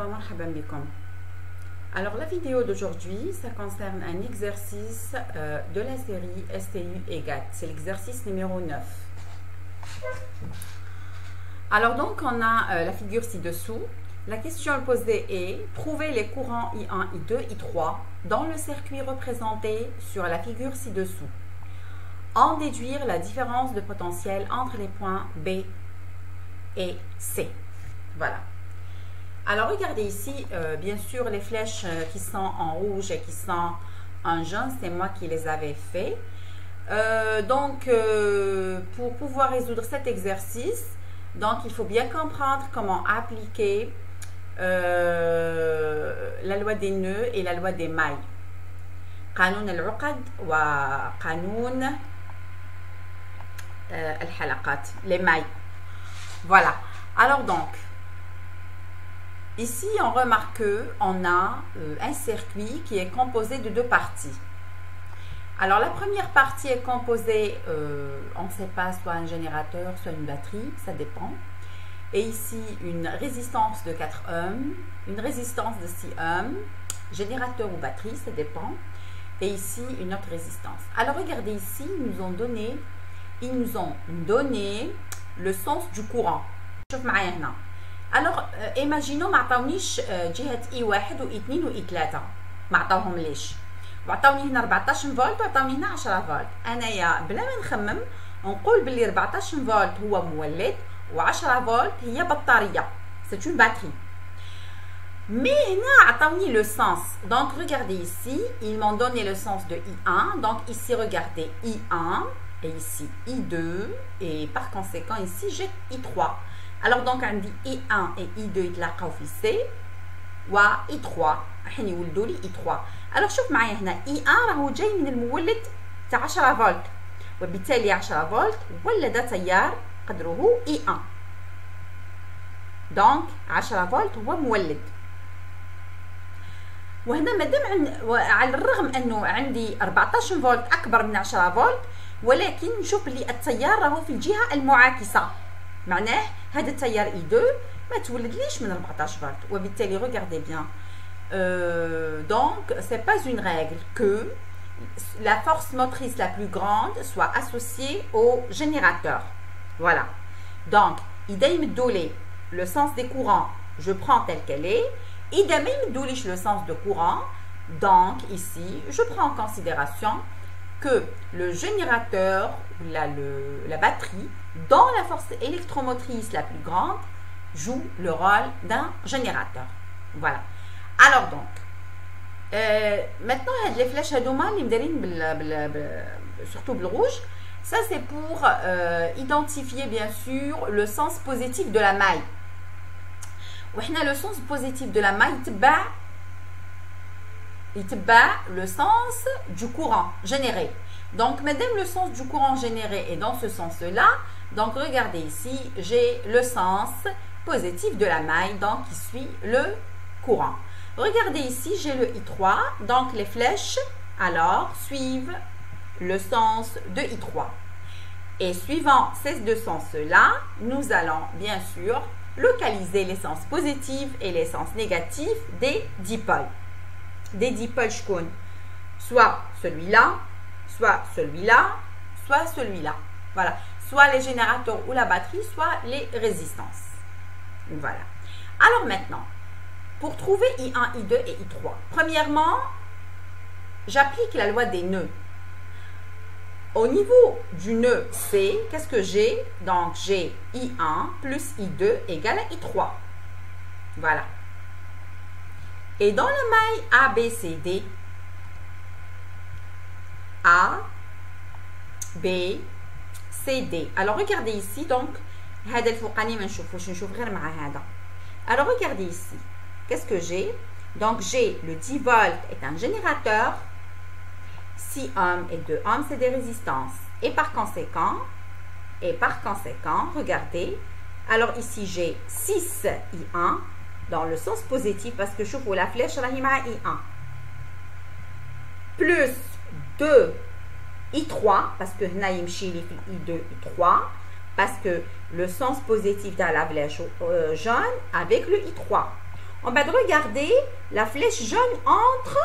marhaba bikum. Alors la vidéo d'aujourd'hui, ça concerne un exercice de la série STU et GAT. C'est l'exercice numéro 9. Alors donc on a la figure ci-dessous. La question posée est: trouvez les courants I1, I2, I3 dans le circuit représenté sur la figure ci-dessous. En déduire la différence de potentiel entre les points B et C. Voilà. Alors regardez ici, bien sûr les flèches qui sont en rouge et qui sont en jaune, c'est moi qui les avais fait. Pour pouvoir résoudre cet exercice, donc il faut bien comprendre comment appliquer la loi des nœuds et la loi des mailles. قانون العقد وقانون الحلقات, les mailles. Voilà. Alors donc, ici on remarque qu'on a un circuit qui est composé de deux parties. Alors la première partie est composée, on ne sait pas, soit un générateur, soit une batterie, ça dépend. Et ici une résistance de 4 ohms, une résistance de 6 ohms, générateur ou batterie, ça dépend. Et ici une autre résistance. Alors regardez ici, ils nous ont donné le sens du courant. شوف معايا هنا. Alors imaginons ما عطاونيش جهة I1 و I2 و I3. ما عطاوهم ليش؟ وعطاوني هنا 14 فولت وعطاوني هنا 10 فولت. انايا بلا ما نخمم نقول باللي 14 فولت هو مولد و10 فولت هي بطارية. C'est une batterie. Mais هنا عطاوني le sens. Donc regardez ici, ils m'ont donné le sens de I1. Donc ici regardez I1 et ici I2 et par conséquent ici j'ai I3. Alors donc on dit I1 et I2 يتلاقاو في C و I3 راح يولدوا لي I3. Alors شوف معايا هنا I1 راهو جاي من المولد تاع 10 فولت وبالتالي 10 فولت ولد تيار قدره I1. دونك 10 فولت هو مولد. وهنا مادام على الرغم انه عندي 14 فولت اكبر من 10 فولت، ولكن نشوف اللي التيار راهو في الجهه المعاكسه، معناه هذا التيار I2 ما تولدليش من 14 فولت. وبالتالي regardez bien, donc c'est pas une règle que la force motrice la plus grande soit associée au générateur. Voilà. Donc إذا يمدوا لي le sens des courants, je prends tel qu'elle est. إذا ما يمدوليش le sens de courant, donc ici je prends en considération que le générateur, la batterie, dans la force électromotrice la plus grande, joue le rôle d'un générateur. Voilà. Alors donc, maintenant les flèches هذوما اللي مدارين surtout le rouge, ça c'est pour identifier bien sûr le sens positif de la maille. وحنا le sens positif de la maille يتبع le sens du courant généré. Donc madame le sens du courant généré est dans ce sens là, donc regardez ici j'ai le sens positif de la maille, donc qui suit le courant. Regardez ici j'ai le I3, donc les flèches alors suivent le sens de I3. Et suivant ces deux sens là, nous allons bien sûr localiser les sens positifs et les sens négatifs des dipôles. Des dipôles شكون؟ soit celui-là, soit celui-là, soit celui-là. Voilà. Soit les générateurs ou la batterie, soit les résistances. Voilà. Alors maintenant, pour trouver I1, I2 et I3, premièrement, j'applique la loi des nœuds. Au niveau du nœud C, qu'est-ce que j'ai? Donc, j'ai I1 plus I2 égale à I3. Voilà. Et dans la maille A, B, C, D, A, B, C, D. Alors, regardez ici, donc, هذا الفوقاني ما نشوفوش، نشوف غير مع هذا. Alors, regardez ici. Qu'est-ce que j'ai? Donc, j'ai le 10 volts est un générateur. 6 ohms et 2 ohms, c'est des résistances. Et par conséquent, regardez, alors ici j'ai 6 I1 dans le sens positif parce que je trouve la flèche à I1 plus 2 I3 parce que هنا يمشي لي في I2 I3 parce que le sens positif de la flèche jaune avec le I3. On va regarder la flèche jaune entre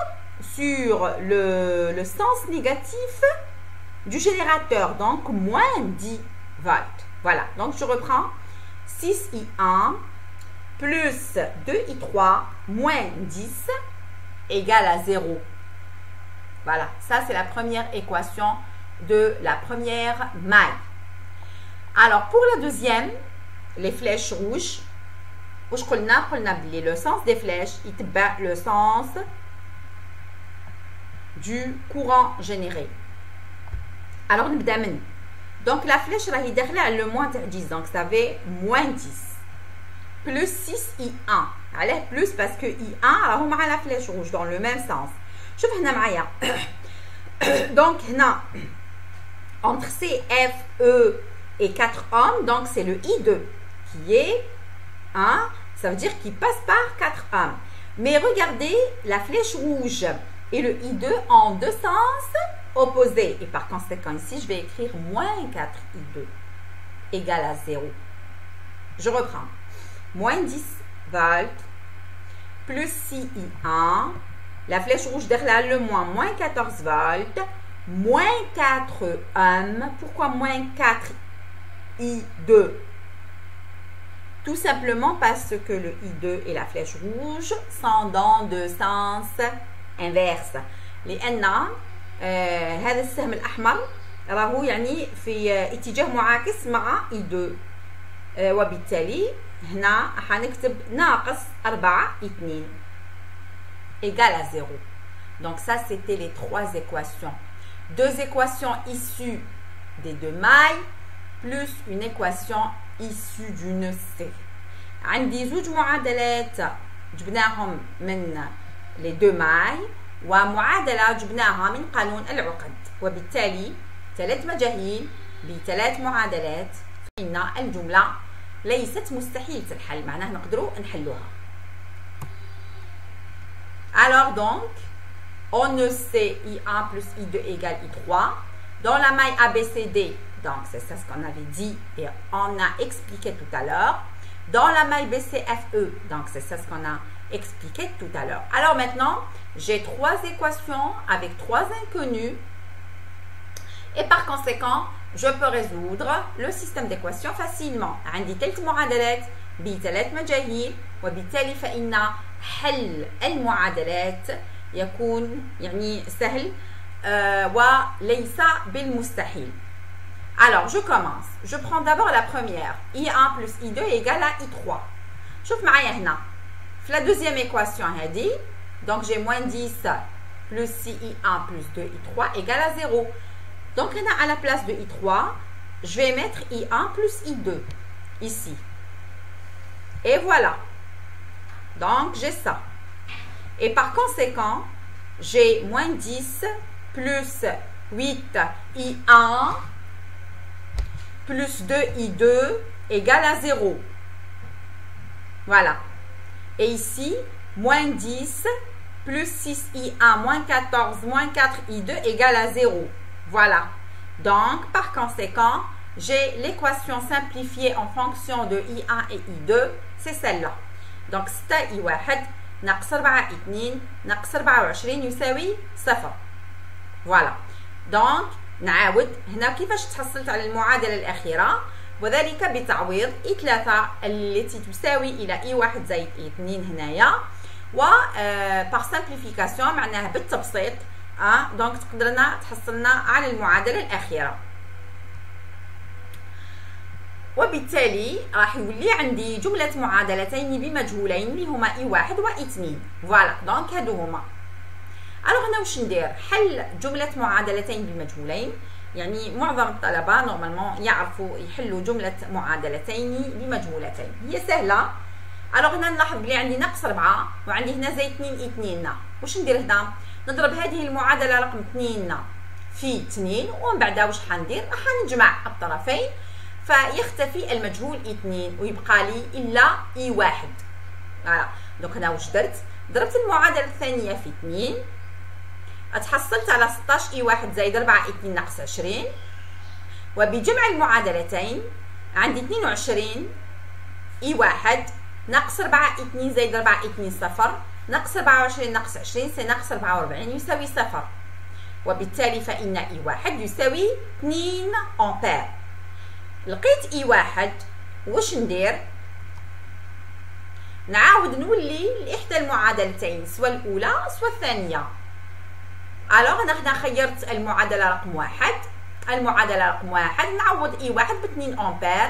sur le sens négatif du générateur, donc moins 10 volts. Voilà, donc je reprends 6I1 plus 2I3 moins 10 égale à 0. Voilà, ça c'est la première équation de la première maille. Alors pour la deuxième, les flèches rouges, le sens des flèches, le sens du courant généré. Alors, donc la flèche là, le moins 10, donc ça fait moins 10 plus 6 I1. Allez, plus parce que I1, alors on a la flèche rouge dans le même sens. Je vais donc entre C, F, E et 4 ohms, donc c'est le I2 qui est 1, ça veut dire qu'il passe par 4 ohms. Mais regardez, la flèche rouge et le I2 en deux sens opposés. Et par conséquent, ici, je vais écrire moins 4I2 égale à 0. Je reprends. Moins 10 volts plus 6I1. La flèche rouge derrière le moins 14 volts. Moins 4 ohms. Pourquoi moins 4I2? Tout simplement parce que le I2 et la flèche rouge sont dans deux sens inverses. لأن هذا السهم الأحمر راهو يعني في اتجاه معاكس مع I2 وبالتالي هنا حنكتب ناقص 4I2 égale à 0. Donc ça c'était les trois équations. Deux équations issues des deux mailles plus une équation issue d'une C. عندي زوج معادلات جبناهم من les deux mailles ومعادلة جبناها من قانون العقد وبالتالي ثلاث مجاهيل بثلاث معادلات فإن الجملة ليست مستحيلة الحل معناها نقدروا نحلوها. Alors donc on ne sait I1 plus I2 égale I3 dans la maille ABCD. Donc, c'est ça ce qu'on avait dit et on a expliqué tout à l'heure. Dans la maille BCFE, donc c'est ça ce qu'on a expliqué tout à l'heure. Alors maintenant, j'ai trois équations avec trois inconnus. Et par conséquent, je peux résoudre le système d'équations facilement. عندي ثلاث معادلات بثلاث مجاهيل وبالتالي فإن حل المعادلات يكون يعني سهل وليس بالمستحيل. Alors, je commence. Je prends d'abord la première. I1 plus I2 égale à I3. شوف معايا هنا. في la deuxième équation هذه, donc j'ai moins 10 plus 6I1 plus 2I3 égale à 0. Donc, هنا à la place de I3, je vais mettre I1 plus I2 ici. Et voilà. Donc, j'ai ça. Et par conséquent, j'ai moins 10 plus 8I1 plus 2I2 égale à 0. Voilà. Et ici, moins 10 plus 6I1 moins 14 moins 4I2 égale à 0. Voilà. Donc, par conséquent, j'ai l'équation simplifiée en fonction de I1 et I2. C'est celle-là. Donc, 6I1 ناقص 4I2 ناقص 24 يساوي 0. Voilà. Donc, نعاود هنا كيفاش تحصلت على المعادلة الأخيرة وذلك بتعويض I3 التي تساوي إلى I1 زائد I2 هنايا و par simplification معناها بالتبسيط دونك تقدرنا تحصلنا على المعادلة الأخيرة وبالتالي راح يولي عندي جملة معادلتين بمجهولين اللي هما I1 و I2. فوالا دونك هادو هما. الوغ هنا واش ندير؟ حل جملة معادلتين بمجهولين، يعني معظم الطلبة نورمالمون يعرفوا يحلوا جملة معادلتين بمجهولتين، هي سهلة. الوغ هنا نلاحظ بلي عندي ناقص 4 وعندي هنا زائد 2 I2. واش ندير هنا؟ نضرب هذه المعادلة رقم 2 في 2 ومن بعدها واش حندير؟ راح نجمع الطرفين فيختفي المجهول I2 ويبقى لي إلا I1. فوالا دونك هنا واش درت؟ ضربت المعادلة الثانية في 2 تحصلت على 16 I1 زائد 4 I2 ناقص 20 وبجمع المعادلتين عندي 22 I1 ناقص 4 2 زائد 4 2 صفر، ناقص 24 ناقص 20 سي ناقص 44 يساوي صفر، وبالتالي فإن إي واحد يساوي 2 أمبير. لقيت إي واحد واش ندير؟ نعاود نولي لإحدى المعادلتين سواء الأولى سواء الثانية. ألوغ أنا هنا خيرت المعادلة رقم واحد. المعادلة رقم واحد نعوض إي واحد ب 2 أمبير،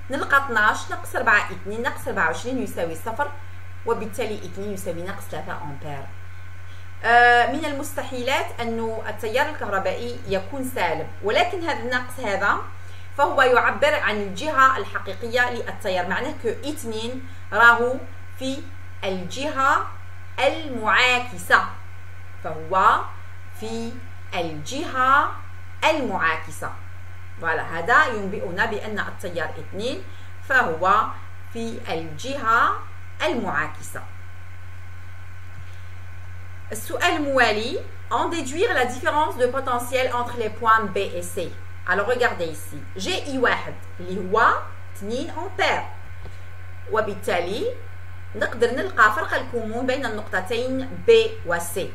نلقى 12 ناقص 4 2 ناقص 24 يساوي صفر، وبالتالي 2 يساوي ناقص 3 أمبير. من المستحيلات أن التيار الكهربائي يكون سالب، ولكن هذا الناقص هذا فهو يعبر عن الجهة الحقيقية للتيار، معناه كو 2 راهو في الجهة المعاكسة، فهو في الجهة المعاكسة. فوالا هذا ينبئنا بأن التيار 2 فهو في الجهة المعاكسة. السؤال الموالي: en déduire la différence de potentiel entre les points B et C. Alors regardez ici, j'ai I1 اللي هو 2 أمبير، وبالتالي نقدر نلقى فرق الكمون بين النقطتين B و C.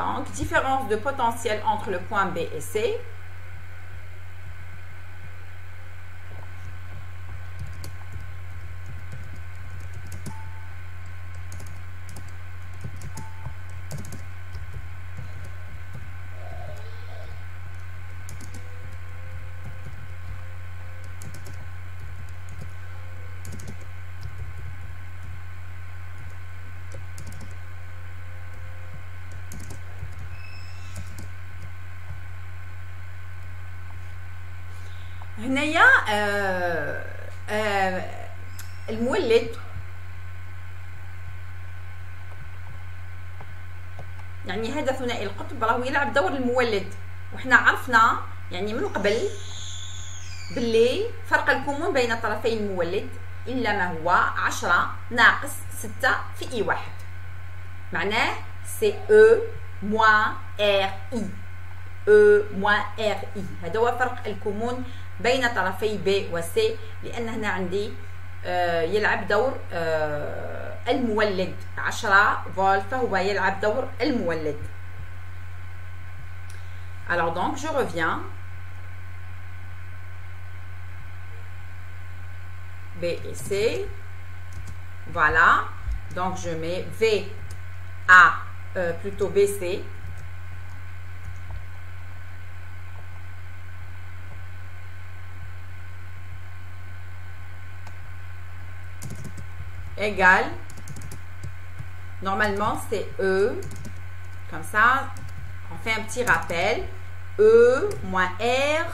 Donc, différence de potentiel entre le point B et C. هنايا المولد يعني هذا ثنائي القطب راهو يلعب دور المولد، وحنا عرفنا يعني من قبل باللي فرق الكمون بين طرفي المولد إلا ما هو 10 ناقص 6 في إي واحد، معناه سي أو موان إر إي، أو موان إر إي، هذا هو فرق الكمون بين طرفي B و C، لأن هنا عندي يلعب دور المولد 10 فولت، فهو يلعب دور المولد. Alors donc je reviens. B et C. Voilà. Donc je mets V A plutôt BC. Égale, normalement c'est E, comme ça, on fait un petit rappel, E moins R,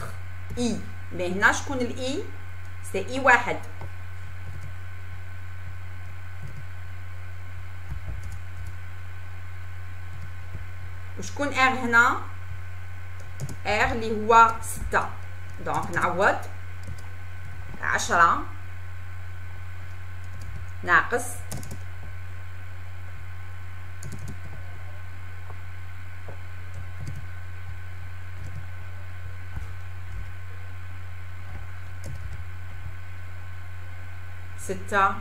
I, mais هنا شكون ال I, c'est I واحد. وشكون R هنا, R اللي هو 6, donc نعوض 10 ناقص 6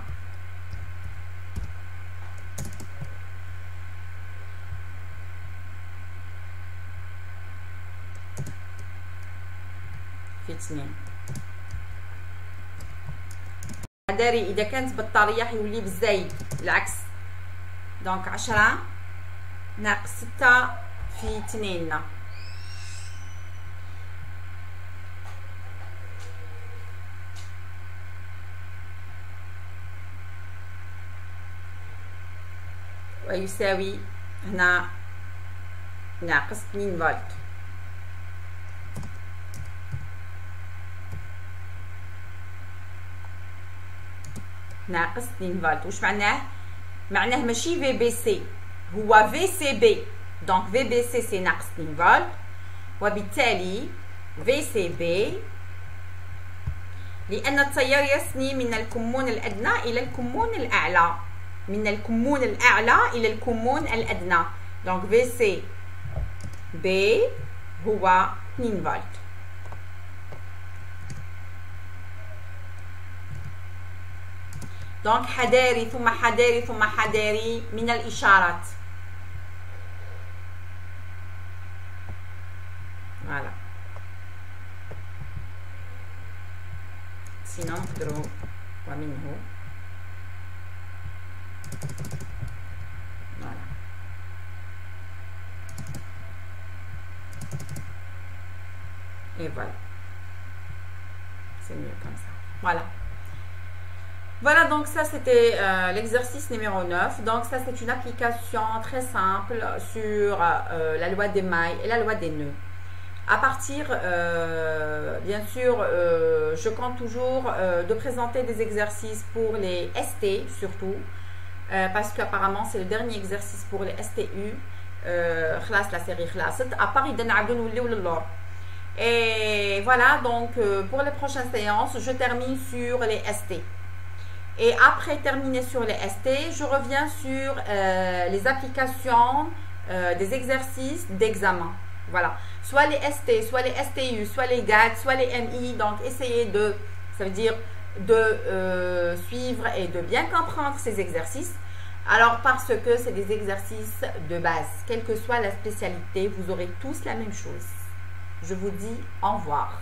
في 2. داري اذا كانت بطاريه حيولي بالزايد العكس، دونك 10 ناقص 6 في 2. ويساوي هنا ناقص 2 فولت. ناقص 2 فولت. واش معناه؟ معناه ماشي في بي سي، هو في سي بي، دونك في بي سي سي ناقص 2 فولت، وبالتالي في سي بي لأن التيار يسني من الكمون الأدنى إلى الكمون الأعلى. من الكمون الأعلى إلى الكمون الأدنى. دونك VC B هو 2 فولت. دونك حذاري ثم حذاري ثم حذاري من الإشارات. فوالا. سينو نقدروا ومنه. فوالا. Et voilà. C'est mieux comme ça. Voilà. Voilà, donc ça c'était l'exercice numéro 9. Donc ça c'est une application très simple sur la loi des mailles et la loi des nœuds. À partir, bien sûr, je compte toujours de présenter des exercices pour les ST surtout, parce qu'apparemment c'est le dernier exercice pour les STU. La série خلاصت. À part il donne. Et voilà, donc pour les prochaines séances, je termine sur les ST. Et après terminer sur les ST, je reviens sur les applications des exercices d'examen. Voilà. Soit les ST, soit les STU, soit les GAT, soit les MI. Donc, essayez de, ça veut dire de suivre et de bien comprendre ces exercices. Alors, parce que c'est des exercices de base. Quelle que soit la spécialité, vous aurez tous la même chose. Je vous dis au revoir.